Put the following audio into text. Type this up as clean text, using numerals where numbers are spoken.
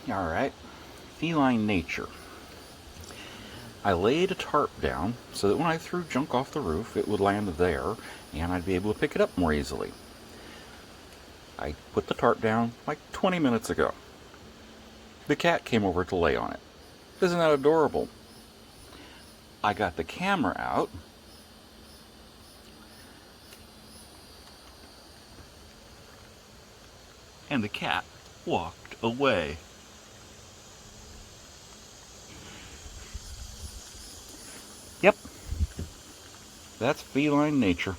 Alright, Feline Nature. I laid a tarp down so that when I threw junk off the roof, it would land there and I'd be able to pick it up more easily. I put the tarp down like 20 minutes ago. The cat came over to lay on it. Isn't that adorable? I got the camera out. And the cat walked away. Yep, that's Feline Nature.